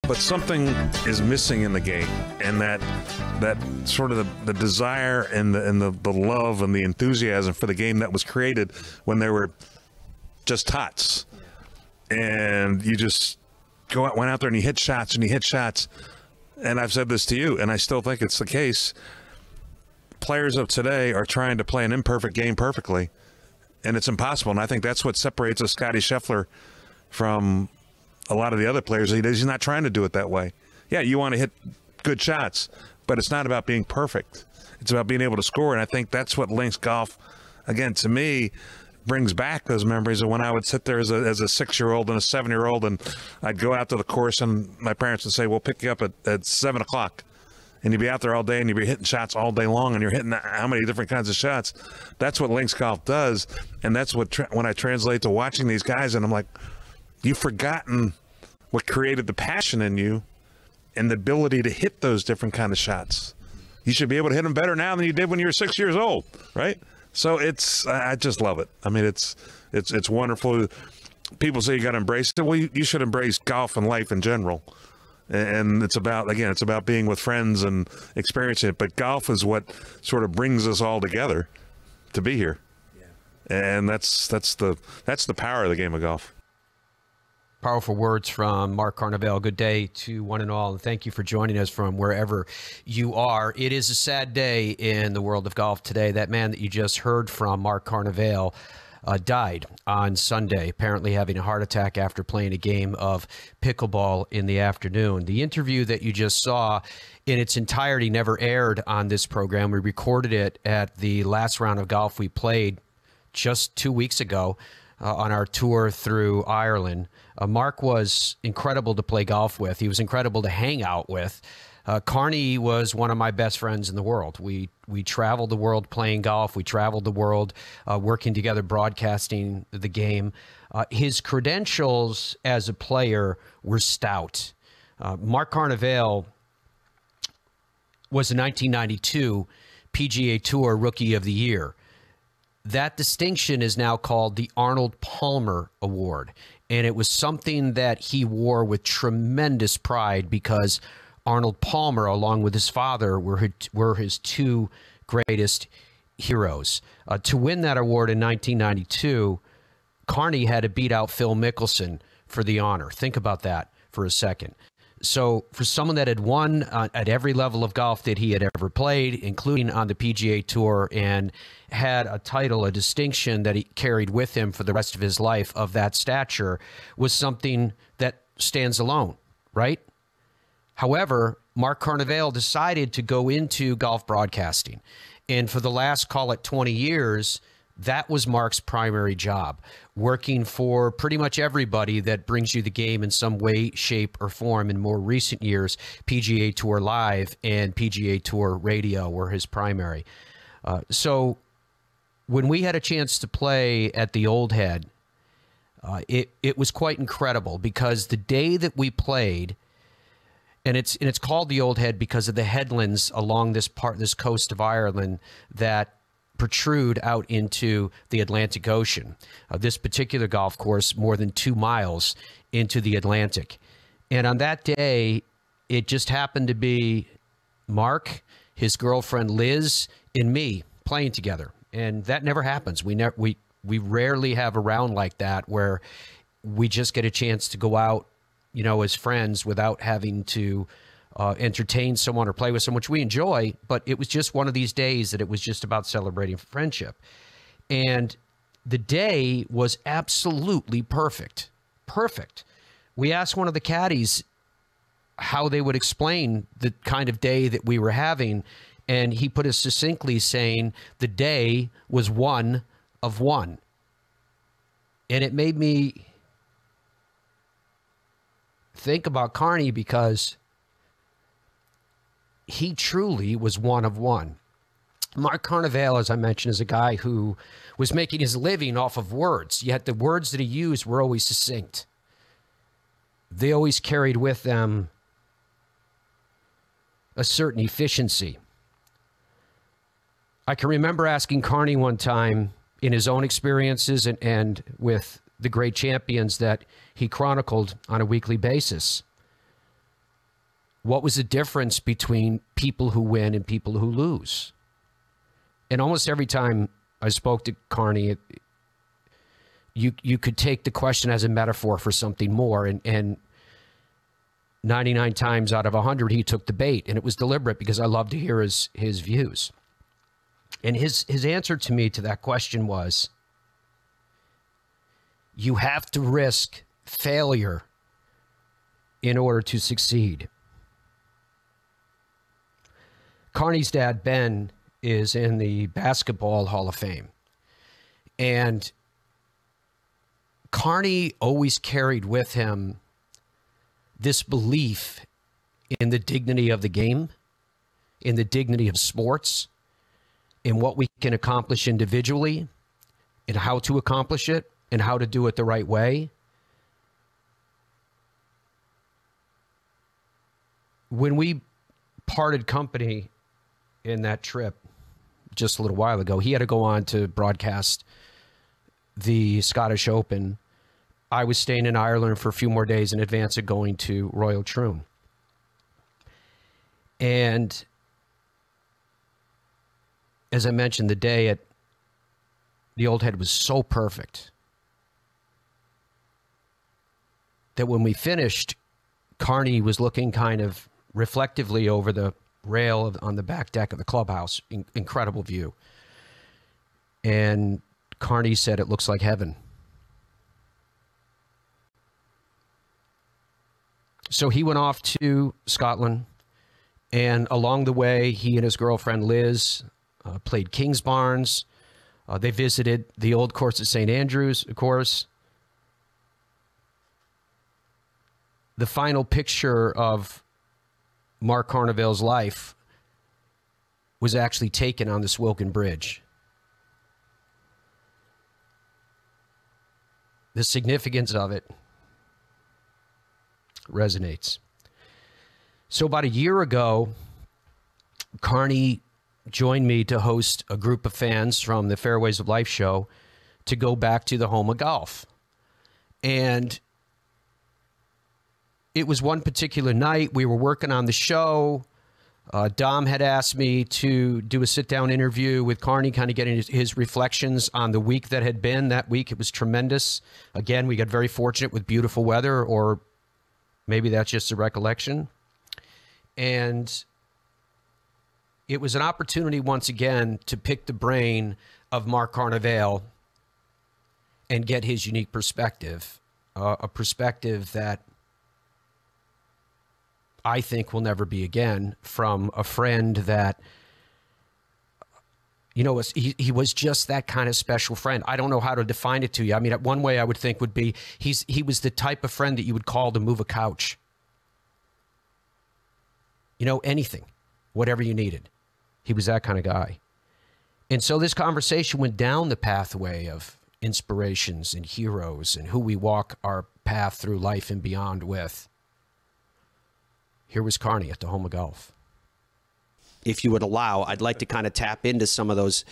but something is missing in the game, and that sort of the desire and the love and the enthusiasm for the game that was created when there were just tots, and you just went out there and you hit shots and you hit shots. And I've said this to you, and I still think it's the case. Players of today are trying to play an imperfect game perfectly, and it's impossible. And I think that's what separates a Scottie Scheffler from a lot of the other players. He's not trying to do it that way. Yeah, you want to hit good shots, but it's not about being perfect. It's about being able to score, and I think that's what links golf, again, to me, brings back those memories of when I would sit there as a 6-year-old and a 7-year-old, and I'd go out to the course, and my parents would say, we'll pick you up at 7 o'clock. And you'd be out there all day, and you'd be hitting shots all day long, and you're hitting how many different kinds of shots. That's what links golf does, and that's what when I translate to watching these guys, and I'm like, you've forgotten what created the passion in you and the ability to hit those different kind of shots. You should be able to hit them better now than you did when you were 6 years old, right? So I just love it. I mean, it's wonderful. People say you got to embrace it. Well, you should embrace golf and life in general. And it's about being with friends and experiencing it. But golf is what sort of brings us all together to be here. Yeah. And that's the power of the game of golf. Powerful words from Mark Carnevale. Good day to one and all, and thank you for joining us from wherever you are. It is a sad day in the world of golf today. That man that you just heard from, Mark Carnevale, died on Sunday, apparently having a heart attack after playing a game of pickleball in the afternoon. The interview that you just saw in its entirety never aired on this program. We recorded it at the last round of golf we played just 2 weeks ago on our tour through Ireland. Mark was incredible to play golf with. He was incredible to hang out with. Carney was one of my best friends in the world. We traveled the world playing golf. We traveled the world working together, broadcasting the game. His credentials as a player were stout. Mark Carnevale was the 1992 PGA Tour Rookie of the Year. That distinction is now called the Arnold Palmer Award, and it was something that he wore with tremendous pride because Arnold Palmer, along with his father, were his two greatest heroes. To win that award in 1992, Carney had to beat out Phil Mickelson for the honor. Think about that for a second. So for someone that had won at every level of golf that he had ever played, including on the PGA Tour, and had a title, a distinction that he carried with him for the rest of his life of that stature, was something that stands alone, right? However, Mark Carnevale decided to go into golf broadcasting. And for the last, call it 20 years, that was Mark's primary job, working for pretty much everybody that brings you the game in some way, shape, or form. In more recent years, PGA Tour Live and PGA Tour Radio were his primary. So when we had a chance to play at the Old Head, it was quite incredible because the day that we played, and it's called the Old Head because of the headlands along this coast of Ireland that protrude out into the Atlantic Ocean. This particular golf course, more than 2 miles into the Atlantic. And on that day, it just happened to be Mark, his girlfriend Liz, and me playing together. And that never happens. We rarely have a round like that where we just get a chance to go out, you know, as friends without having to entertain someone or play with someone, which we enjoy, but it was just one of these days that it was just about celebrating friendship. And the day was absolutely perfect. Perfect. We asked one of the caddies how they would explain the kind of day that we were having, and he put it succinctly saying the day was one of one. And it made me think about Carney because he truly was one of one. Mark Carnevale, as I mentioned, is a guy who was making his living off of words, yet the words that he used were always succinct. They always carried with them a certain efficiency. I can remember asking Carney one time in his own experiences and with the great champions that he chronicled on a weekly basis. what was the difference between people who win and people who lose? And almost every time I spoke to Carney, you could take the question as a metaphor for something more. And 99 times out of 100, he took the bait, and it was deliberate because I love to hear his views. And his answer to me to that question was, you have to risk failure in order to succeed. Carney's dad, Ben, is in the Basketball Hall of Fame. And Carney always carried with him this belief in the dignity of the game, in the dignity of sports, in what we can accomplish individually, and how to accomplish it, and how to do it the right way. When we parted company in that trip just a little while ago, he had to go on to broadcast the Scottish Open. I was staying in Ireland for a few more days in advance of going to Royal Troon. And as I mentioned, the day at the Old Head was so perfect that when we finished, Carney was looking kind of reflectively over the rail on the back deck of the clubhouse. Incredible view. And Carney said, "It looks like heaven." So he went off to Scotland, and along the way, he and his girlfriend Liz played Kingsbarns. They visited the old course at St. Andrews, of course. The final picture of Mark Carnevale's life was actually taken on the Swilcan Bridge. The significance of it resonates. So about a year ago, Carney joined me to host a group of fans from the Fairways of Life show to go back to the home of golf. And it was one particular night. We were working on the show. Dom had asked me to do a sit-down interview with Carney, kind of getting his reflections on the week that had been. That week, it was tremendous. Again, we got very fortunate with beautiful weather, or maybe that's just a recollection. And it was an opportunity once again to pick the brain of Mark Carnevale and get his unique perspective, a perspective that I think will never be again, from a friend that, you know, he was just that kind of special friend. I don't know how to define it to you. I mean, one way I would think would be he was the type of friend that you would call to move a couch. You know, anything, whatever you needed. He was that kind of guy. And so this conversation went down the pathway of inspirations and heroes and who we walk our path through life and beyond with. Here was Carney at the home of golf. If you would allow, I'd like to kind of tap into some of those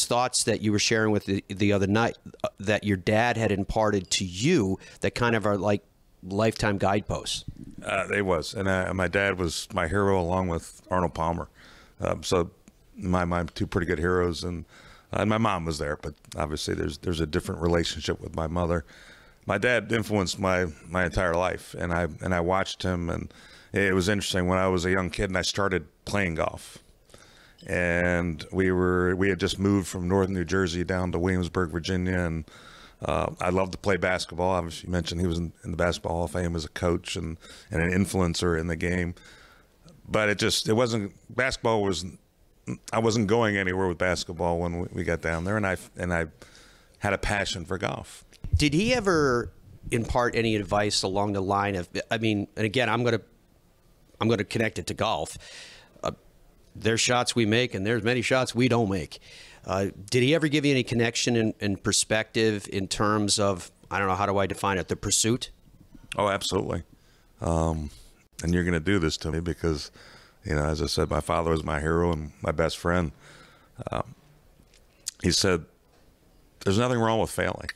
thoughts that you were sharing with the other night that your dad had imparted to you that kind of are like lifetime guideposts. They was. And my dad was my hero along with Arnold Palmer. So my two pretty good heroes, and my mom was there, but obviously there's a different relationship with my mother. My dad influenced my entire life, and I watched him, and it was interesting when I was a young kid and I started playing golf. And we had just moved from northern New Jersey down to Williamsburg, Virginia, and I loved to play basketball. Obviously, you mentioned he was in the Basketball Hall of Fame as a coach and an influencer in the game. But it wasn't basketball. I wasn't going anywhere with basketball when we got down there, and I had a passion for golf. Did he ever impart any advice along the line of, I mean, and again, I'm going to connect it to golf. There's shots we make, and there's many shots we don't make. Did he ever give you any connection and perspective in terms of, I don't know, how do I define it, the pursuit? Oh, absolutely. And you're going to do this to me because, you know, as I said, my father was my hero and my best friend. He said, there's nothing wrong with failing.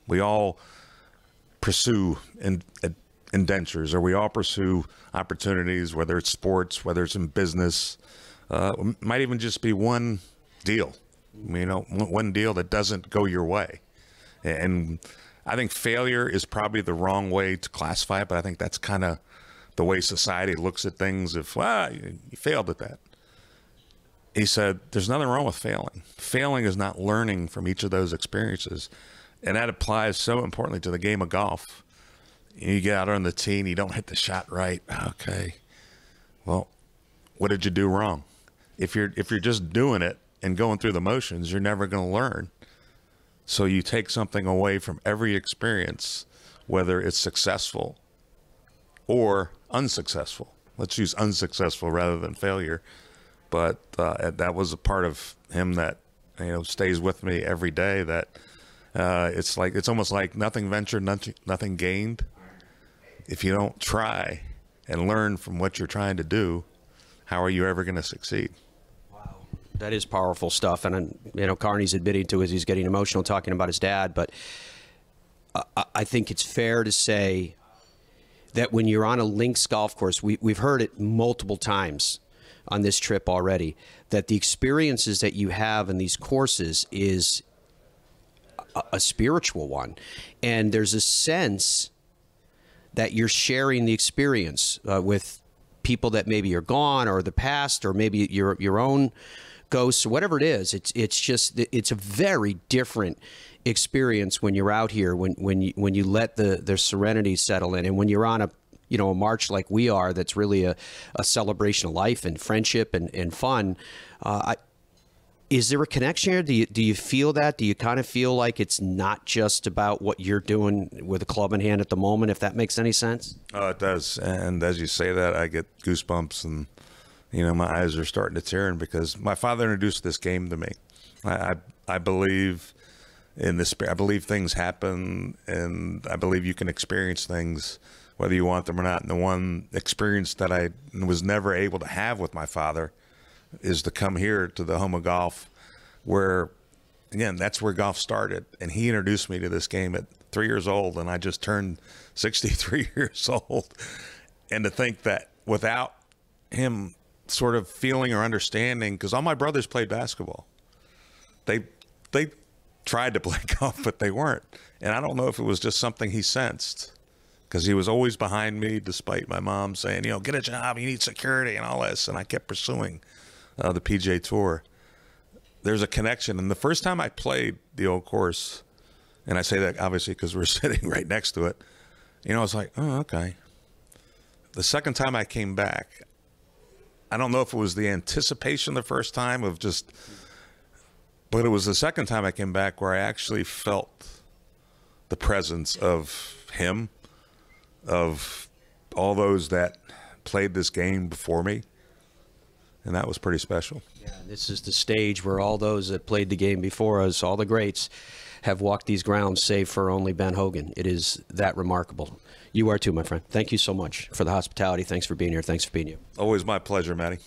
We all pursue indentures, or we all pursue opportunities, whether it's sports, whether it's in business. It might even just be one deal, one deal that doesn't go your way. And I think failure is probably the wrong way to classify it, but I think that's kind of the way society looks at things. If, you failed at that. He said, there's nothing wrong with failing. Failing is not learning from each of those experiences. And that applies so importantly to the game of golf. You get out on the tee and you don't hit the shot right. Okay. Well, what did you do wrong? If you're just doing it and going through the motions, you're never going to learn. So you take something away from every experience, whether it's successful or unsuccessful. Let's use unsuccessful rather than failure. But that was a part of him that stays with me every day. That it's almost like nothing ventured, nothing gained. If you don't try and learn from what you're trying to do, how are you ever going to succeed? Wow, that is powerful stuff. And Carney's admitting to it, he's getting emotional talking about his dad. But I think it's fair to say that when you're on a links golf course, we've heard it multiple times on this trip already, that the experiences that you have in these courses is a spiritual one. And there's a sense that you're sharing the experience with people that maybe are gone or the past, or maybe your own ghosts, or whatever it is. It's a very different experience when you're out here, when you let the serenity settle in, and when you're on a march like we are, that's really a celebration of life and friendship and fun. Is there a connection here? Do you feel that? Do you kind of feel like it's not just about what you're doing with a club in hand at the moment, if that makes any sense? Oh, it does. And as you say that, I get goosebumps, and my eyes are starting to tear, because my father introduced this game to me. I believe in this. I believe things happen, and I believe you can experience things whether you want them or not. And the one experience that I was never able to have with my father is to come here to the home of golf, where, again, that's where golf started. And he introduced me to this game at 3 years old, and I just turned 63 years old. And to think that without him sort of feeling or understanding, because all my brothers played basketball. They tried to play golf, but they weren't. And I don't know if it was just something he sensed, because he was always behind me, despite my mom saying, get a job, you need security and all this. And I kept pursuing the PGA Tour. There's a connection. And the first time I played the old course, and I say that obviously because we're sitting right next to it, I was like, oh, okay. The second time I came back, I don't know if it was the anticipation the first time of just, but it was the second time I came back where I actually felt the presence of him, of all those that played this game before me. And that was pretty special. Yeah, this is the stage where all those that played the game before us, all the greats, have walked these grounds, save for only Ben Hogan. It is that remarkable. You are too, my friend. Thank you so much for the hospitality. Thanks for being here. Thanks for being you. Always my pleasure, Matty.